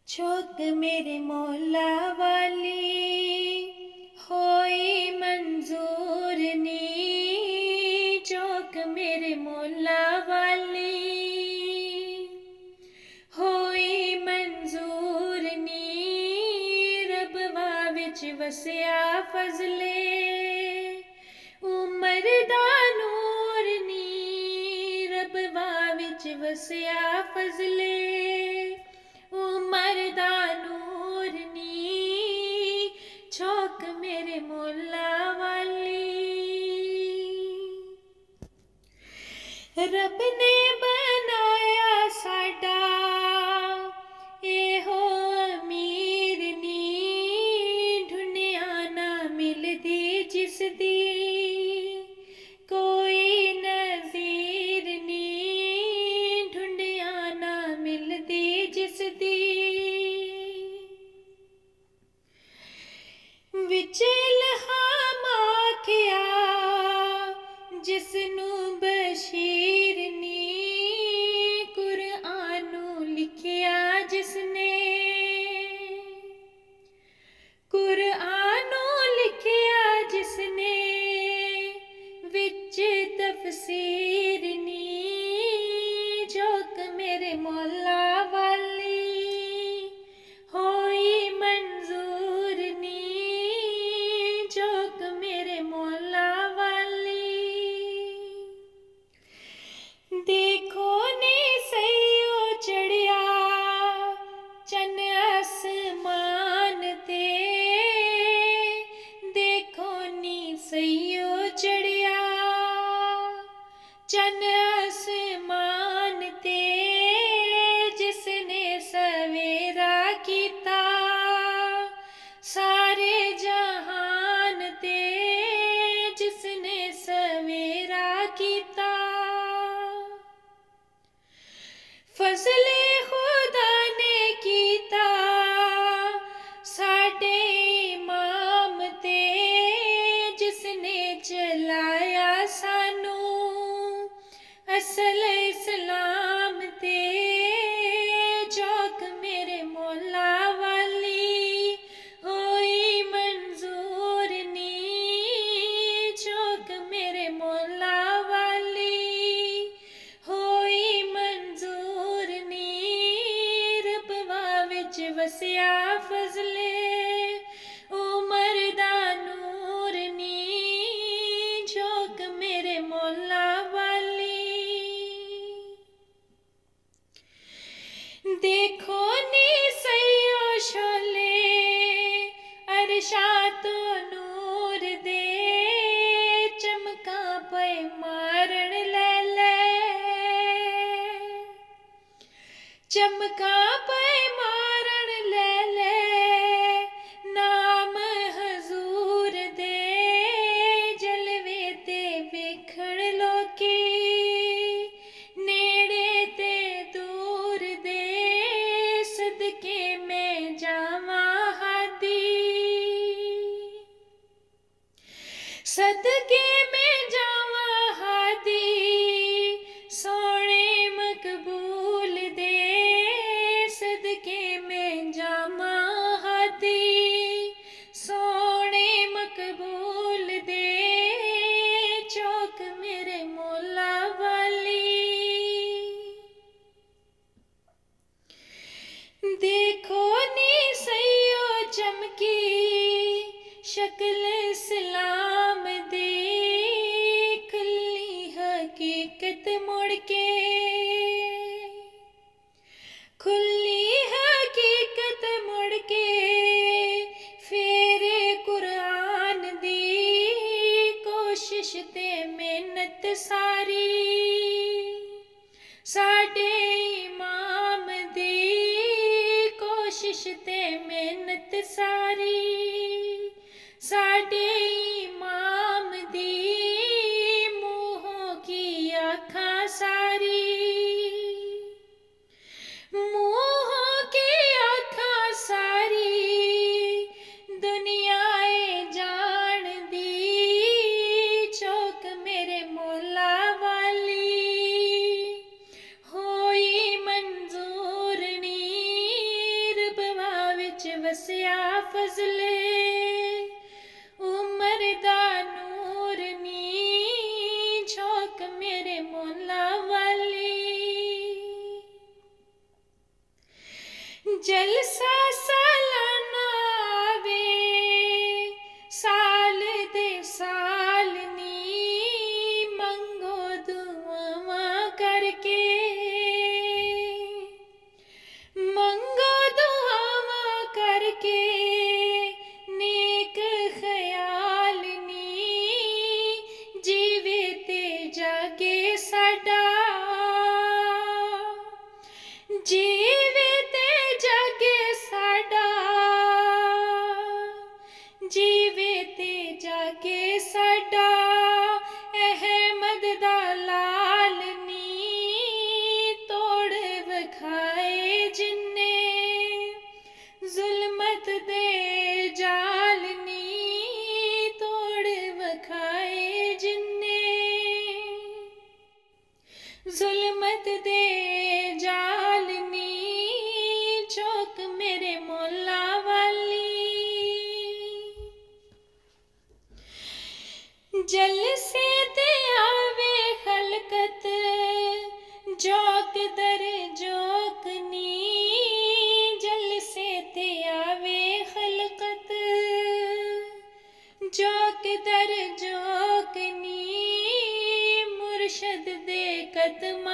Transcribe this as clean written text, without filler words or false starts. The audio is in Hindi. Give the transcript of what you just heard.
चौक मेरे मौला वाली होई मंजूर नी। चौक मेरे मौला वाली होई मंजूर नी। रबवा विच वसिया फजले उमर दा नूर नी। रबवा विच वसिया फजले उमर दा नूर नी। चौक मेरे मौला वाली रब ने बनाया साडा एहो अमीर नी। ढूंढिया ना मिलदी जिसदी कोई नज़ीर नी। ढूंढिया ना मिलदी जिसदी विच इल्हाम आखिया जिसनू बशीर नी। कुरआनू लिखिया जिसने कुरआनू लिखिया जिसने विच तफसीर नी। चौक मेरे मौला वाली होई मंजूर नी। चौक मेरे मौला वाली देखो नी सैयो चढ़िया चन आसमान ते। देखो नी सैयो चढ़िया चन आसमान ते। जिसने सवेरा कीता सारे जहान ते। जिसने सवेरा कीता फजले खुदा ने कीता साडे इमाम ते। जिसने चलाया सानू असल इस्लाम ते। चौक मेरे मौला वाली होई मंजूर नी। चौक मेरे मौला वाली होई मंजूर नी। रबवा विच वसिया फजले उमर दा नूर नी। चौक मेरे मौला वाली देखो नी सैयो शोले अरशा तो नूर दे। चमका पे मारन ले चमका पे मारन ले नाम हजूर दे। जलवे ते वेखण लोकी नेड़े ते दूर दे। सदके में जावां हादी सदके में जावां हादी सोने मकबूल दे। सदके में जावां हादी सोने मकबूल दे। चौक मेरे मौला वाली देखो नी सैयो चमकी शक्ल इस्लाम दी। खुली हकीकत मुड़ के खुली हकीकत मुड़ के फेरे कुरान दी। कोशिश ते मेहनत सारी साडे इमाम दी। कोशिश ते मेहनत सारी साडे इमाम दी। मुँहों की आँखां सारी मुँहों की आँखां सारी दुनियाए जान दी। चौक मेरे मौला वाली होई मंजूर नी। वसिया फजले उमर दा नूर नी झोंक मेरे मौला वाली जलसा सालाना आवे साल दे साल नी मंगो दुआवां करके मंगो दुआवां करके नेक ख्याल नी जीवे ते जागे साडा जीवे ते जागे साडा जीवे ते जागे साडा अहमद दा लाल नी तोड़ वखाए जिन्ने जुल्मत दे जाल नी तोड़ वखाए जिन्ने जुल्मत दे जाल नी झोंक मेरे मौला वाली जलसे ते आवे खलकत जोक दर जोक नी जलसे ते आवे खलकत जोक दर जोक नी मुर्शद दे कदम